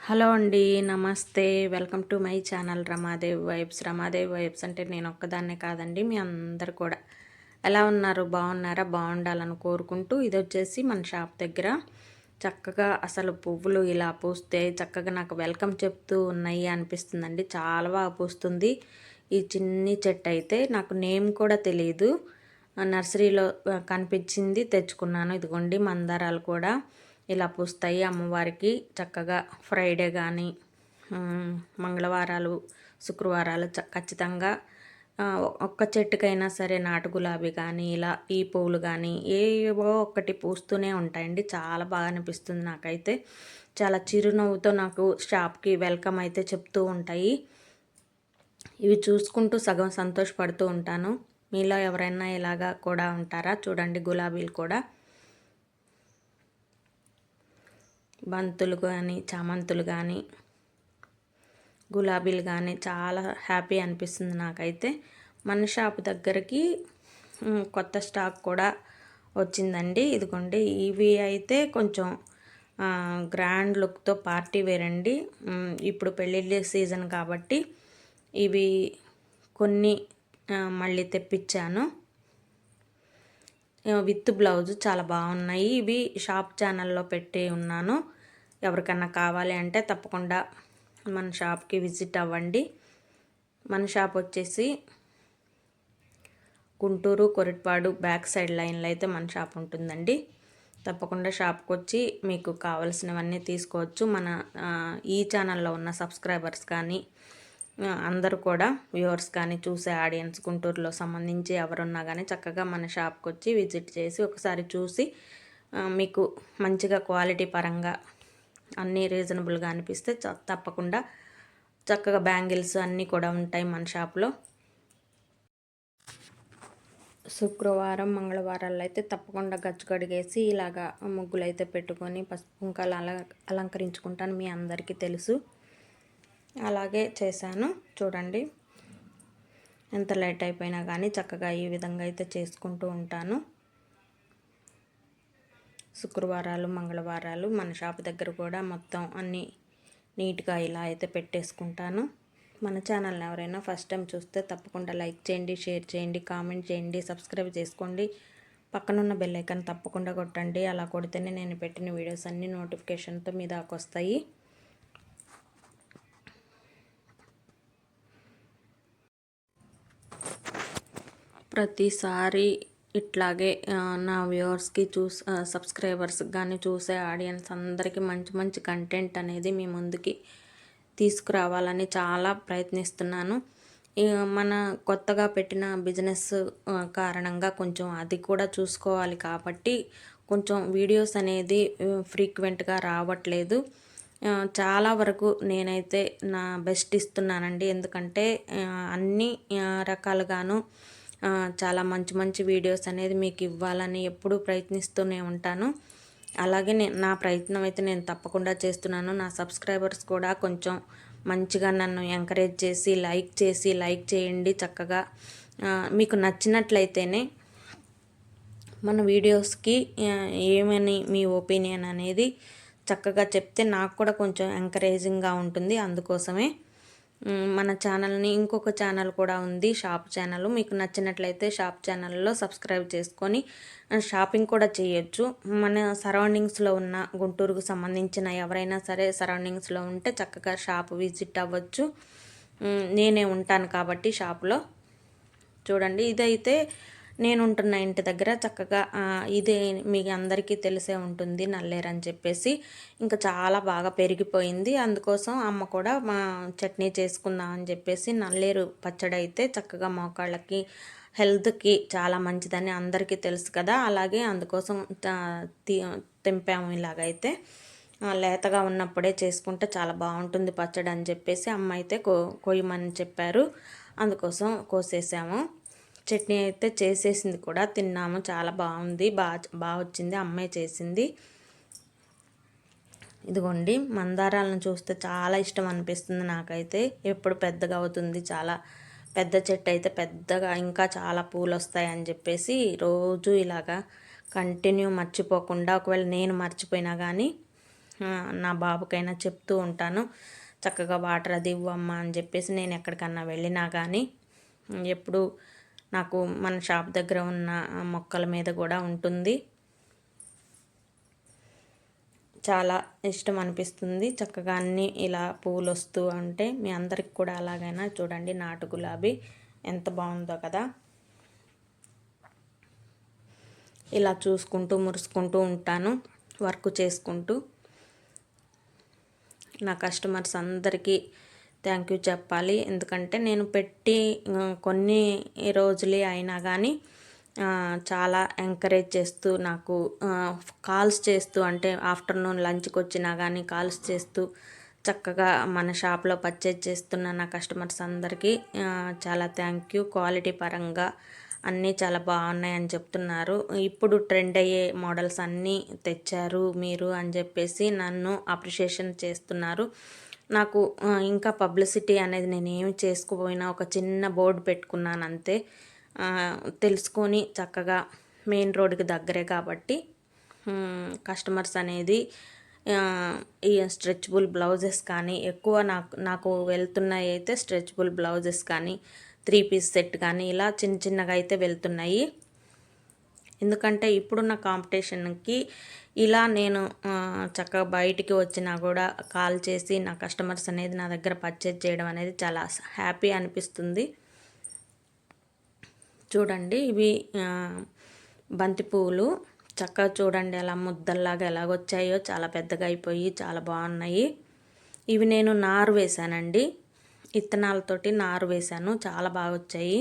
Hello అండి. నమస్తే. Welcome to my channel Ramadevi vibes. Ramadevi vibes అంటే నేను ఒక్కదాన్నే కాదండి, మీ అందరు కూడా ఎలా ఉన్నారు? బాగున్నారా? బాగుండాలని కోరుకుంటూ ఇదొచ్చేసి మన షాప్ దగ్గర చక్కగా అసలు పువ్వులు ఇలా పూస్తే చక్కగా నాకు వెల్కమ్ చెప్తూ ఉన్నాయి అనిపిస్తుందండి. చాలా బాగా పూస్తుంది ఈ చిన్ని చెట్టు. అయితే నాకు నేమ్ కూడా తెలియదు, నర్సరీలో కనిపించింది తెచ్చుకున్నాను. ఇదిగోండి మందారాలు కూడా ఇలా పూస్తాయి అమ్మవారికి. చక్కగా ఫ్రైడే కానీ మంగళవారాలు శుక్రవారాలు ఖచ్చితంగా ఒక్క చెట్టుకైనా సరే నాటు గులాబీ కానీ ఇలా ఈ పువ్వులు కానీ ఏవో ఒకటి పూస్తూనే ఉంటాయండి. చాలా బాగా అనిపిస్తుంది నాకైతే. చాలా చిరునవ్వుతో నాకు షాప్కి వెల్కమ్ అయితే చెప్తూ ఉంటాయి. ఇవి చూసుకుంటూ సగం సంతోషపడుతూ ఉంటాను. మీలో ఎవరైనా ఇలాగా కూడా ఉంటారా? చూడండి గులాబీలు కూడా, బంతులు కానీ చామంతులు కానీ గులాబీలు కానీ చాలా హ్యాపీ అనిపిస్తుంది నాకైతే. మన షాప్ దగ్గరికి కొత్త స్టాక్ కూడా వచ్చిందండి. ఇదిగోండి ఇవి అయితే కొంచెం గ్రాండ్ లుక్తో పార్టీ వేర్ అండి. ఇప్పుడు పెళ్ళిళ్ళ సీజన్ కాబట్టి ఇవి కొన్ని మళ్ళీ తెప్పించాను విత్ బ్లౌజ్. చాలా బాగున్నాయి. ఇవి షాప్ ఛానల్లో పెట్టి ఉన్నాను. ఎవరికన్నా కావాలి అంటే తప్పకుండా మన షాప్కి విజిట్ అవ్వండి. మన షాప్ వచ్చేసి గుంటూరు కొరిట్పాడు బ్యాక్ సైడ్ లైన్లో అయితే మన షాప్ ఉంటుందండి. తప్పకుండా షాప్కి వచ్చి మీకు కావాల్సినవన్నీ తీసుకోవచ్చు. మన ఈ ఛానల్లో ఉన్న సబ్స్క్రైబర్స్ కానీ అందరూ కూడా వ్యూవర్స్ కానీ చూసే ఆడియన్స్ గుంటూరులో సంబంధించి ఎవరున్నా కానీ చక్కగా మన షాప్కి వచ్చి విజిట్ చేసి ఒకసారి చూసి మీకు మంచిగా క్వాలిటీ పరంగా అన్నీ రీజనబుల్గా అనిపిస్తే తప్పకుండా చక్కగా బ్యాంగిల్స్ అన్నీ కూడా ఉంటాయి మన షాప్లో. శుక్రవారం మంగళవారాల్లో అయితే తప్పకుండా గచ్చు కడిగేసి ఇలాగా ముగ్గులు అయితే పెట్టుకొని పసుపు కుంకాలు అలంకరించుకుంటాను. మీ అందరికీ తెలుసు. అలాగే చేశాను. చూడండి ఎంత లేట్ అయిపోయినా కానీ చక్కగా ఈ విధంగా అయితే చేసుకుంటూ ఉంటాను. శుక్రవారాలు మంగళవారాలు మన షాప్ దగ్గర కూడా మొత్తం అన్నీ నీట్గా ఇలా అయితే పెట్టేసుకుంటాను. మన ఛానల్ని ఎవరైనా ఫస్ట్ టైం చూస్తే తప్పకుండా లైక్ చేయండి, షేర్ చేయండి, కామెంట్ చేయండి, సబ్స్క్రైబ్ చేసుకోండి. పక్కనున్న బెల్ ఐకాన్ తప్పకుండా కొట్టండి. అలా కొడితేనే నేను పెట్టిన వీడియోస్ అన్నీ నోటిఫికేషన్తో మీ దాకా వస్తాయి. ప్రతిసారి ఇట్లాగే నా వ్యూవర్స్కి సబ్స్క్రైబర్స్కి కానీ చూసే ఆడియన్స్ అందరికీ మంచి మంచి కంటెంట్ అనేది మీ ముందుకి తీసుకురావాలని చాలా ప్రయత్నిస్తున్నాను. మన కొత్తగా పెట్టిన బిజినెస్ కారణంగా కొంచెం అది కూడా చూసుకోవాలి కాబట్టి కొంచెం వీడియోస్ అనేది ఫ్రీక్వెంట్గా రావట్లేదు. చాలా వరకు నేనైతే నా బెస్ట్ ఇస్తున్నానండి. ఎందుకంటే అన్ని రకాలుగాను చాలా మంచి మంచి వీడియోస్ అనేది మీకు ఇవ్వాలని ఎప్పుడూ ప్రయత్నిస్తూనే ఉంటాను. అలాగే నా ప్రయత్నం అయితే నేను తప్పకుండా చేస్తున్నాను. నా సబ్స్క్రైబర్స్ కూడా కొంచెం మంచిగా నన్ను ఎంకరేజ్ చేసి లైక్ చేయండి. చక్కగా మీకు నచ్చినట్లయితేనే మన వీడియోస్కి ఏమని మీ ఒపీనియన్ అనేది చక్కగా చెప్తే నాకు కూడా కొంచెం ఎంకరేజింగ్గా ఉంటుంది. అందుకోసమే మన ఛానల్ని ఇంకొక ఛానల్ కూడా ఉంది, షాప్ ఛానల్. మీకు నచ్చినట్లయితే షాప్ ఛానల్లో సబ్స్క్రైబ్ చేసుకొని షాపింగ్ కూడా చేయొచ్చు. మన సరౌండింగ్స్లో ఉన్న గుంటూరుకు సంబంధించిన ఎవరైనా సరే సరౌండింగ్స్లో ఉంటే చక్కగా షాప్ విజిట్ అవ్వచ్చు. నేనే ఉంటాను కాబట్టి షాప్లో. చూడండి ఇదైతే నేను ఉంటున్న ఇంటి దగ్గర చక్కగా ఇదే మీకు అందరికీ తెలిసే ఉంటుంది, నల్లేరు అని చెప్పేసి. ఇంకా చాలా బాగా పెరిగిపోయింది. అందుకోసం అమ్మ కూడా మా చట్నీ చేసుకుందాం అని చెప్పేసి నల్లేరు పచ్చడి అయితే చక్కగా మోకాళ్ళకి హెల్త్కి చాలా మంచిదని అందరికీ తెలుసు కదా. అలాగే అందుకోసం తెంపాము. ఇలాగైతే లేతగా ఉన్నప్పుడే చేసుకుంటే చాలా బాగుంటుంది పచ్చడి అని చెప్పేసి అమ్మ అయితే కొయ్యమని చెప్పారు. అందుకోసం కోసేసాము. చట్నీ అయితే చేసేసింది కూడా, తిన్నాము. చాలా బాగుంది, బాగా వచ్చింది. అమ్మాయి చేసింది. ఇదిగోండి మందారాలను చూస్తే చాలా ఇష్టం అనిపిస్తుంది నాకైతే. ఎప్పుడు పెద్దగా అవుతుంది, చాలా పెద్ద చెట్టు అయితే పెద్దగా ఇంకా చాలా పూలు వస్తాయని చెప్పేసి రోజు ఇలాగా కంటిన్యూ మర్చిపోకుండా, ఒకవేళ నేను మర్చిపోయినా కానీ నా బాబుకైనా చెప్తూ ఉంటాను, చక్కగా వాటర్ అది ఇవ్వమ్మా అని చెప్పేసి. నేను ఎక్కడికన్నా వెళ్ళినా కానీ ఎప్పుడు నాకు మన షాప్ దగ్గర ఉన్న మొక్కల మీద కూడా ఉంటుంది. చాలా ఇష్టం అనిపిస్తుంది. చక్కగా అన్నీ ఇలా పువ్వులు వస్తూ ఉంటే మీ అందరికి కూడా అలాగైనా చూడండి. నాటు గులాబీ ఎంత బాగుందో కదా. ఇలా చూసుకుంటూ మురుసుకుంటూ ఉంటాను, వర్క్ చేసుకుంటూ. నా కస్టమర్స్ అందరికీ థ్యాంక్ యూ చెప్పాలి. ఎందుకంటే నేను పెట్టి కొన్ని రోజులే అయినా కానీ చాలా ఎంకరేజ్ చేస్తూ నాకు కాల్స్ చేస్తూ, అంటే ఆఫ్టర్నూన్ లంచ్కి వచ్చినా కానీ కాల్స్ చేస్తూ చక్కగా మన షాప్లో పర్చేజ్ చేస్తున్న నా కస్టమర్స్ అందరికీ చాలా థ్యాంక్ యూ. క్వాలిటీ పరంగా అన్నీ చాలా బాగున్నాయని చెప్తున్నారు. ఇప్పుడు ట్రెండ్ అయ్యే మోడల్స్ అన్నీ తెచ్చారు మీరు అని చెప్పేసి నన్ను అప్రిషియేషన్ చేస్తున్నారు. నాకు ఇంకా పబ్లిసిటీ అనేది నేను ఏమి చేసుకోపోయినా ఒక చిన్న బోర్డు పెట్టుకున్నాను అంతే. తెలుసుకొని చక్కగా మెయిన్ రోడ్డుకి దగ్గరే కాబట్టి కస్టమర్స్ అనేది ఈ స్ట్రెచబుల్ బ్లౌజెస్ కానీ ఎక్కువ నాకు వెళ్తున్నాయి అయితే స్ట్రెచబుల్ బ్లౌజెస్ కానీ 3 పీస్ సెట్ కానీ ఇలా చిన్న చిన్నగా అయితే వెళ్తున్నాయి. ఎందుకంటే ఇప్పుడున్న కాంపిటీషన్కి ఇలా నేను చక్కగా బయటికి వచ్చినా కూడా కాల్ చేసి నా కస్టమర్స్ అనేది నా దగ్గర పర్చేజ్ చేయడం అనేది చాలా హ్యాపీ అనిపిస్తుంది. చూడండి, ఇవి బంతి పువ్వులు చక్కగా చూడండి ఎలా ముద్దల్లాగా ఎలాగొచ్చాయో, చాలా పెద్దగా అయిపోయి చాలా బాగున్నాయి. ఇవి నేను నారు వేశానండి, ఇత్తనాలతోటి నారు వేశాను, చాలా బాగా వచ్చాయి.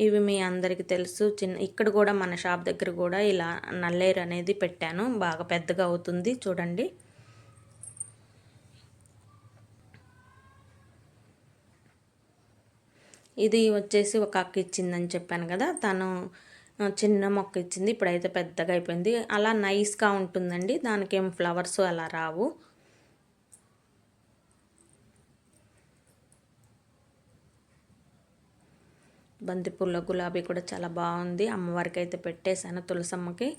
ఇవి మీ అందరికీ తెలుసు. ఇక్కడ కూడా మన షాప్ దగ్గర కూడా ఇలా నల్లేరు అనేది పెట్టాను, బాగా పెద్దగా అవుతుంది చూడండి. ఇది వచ్చేసి ఒక అక్క ఇచ్చిందని చెప్పాను కదా, తను చిన్న మొక్క ఇచ్చింది, ఇప్పుడైతే పెద్దగా అయిపోయింది. అలా నైస్గా ఉంటుందండి, దానికి ఏం ఫ్లవర్స్ అలా రావు. బంతిపూల గులాబీ కూడా చాలా బాగుంది. అమ్మవారికి అయితే పెట్టేశాను, తులసమ్మకి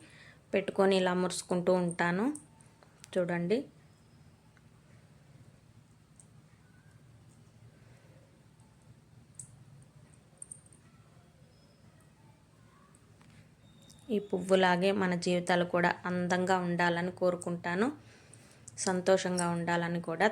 పెట్టుకొని ఇలా మురుసుకుంటూ ఉంటాను చూడండి. ఈ పువ్వులాగే మన జీవితాలు కూడా అందంగా ఉండాలని కోరుకుంటాను, సంతోషంగా ఉండాలని కూడా.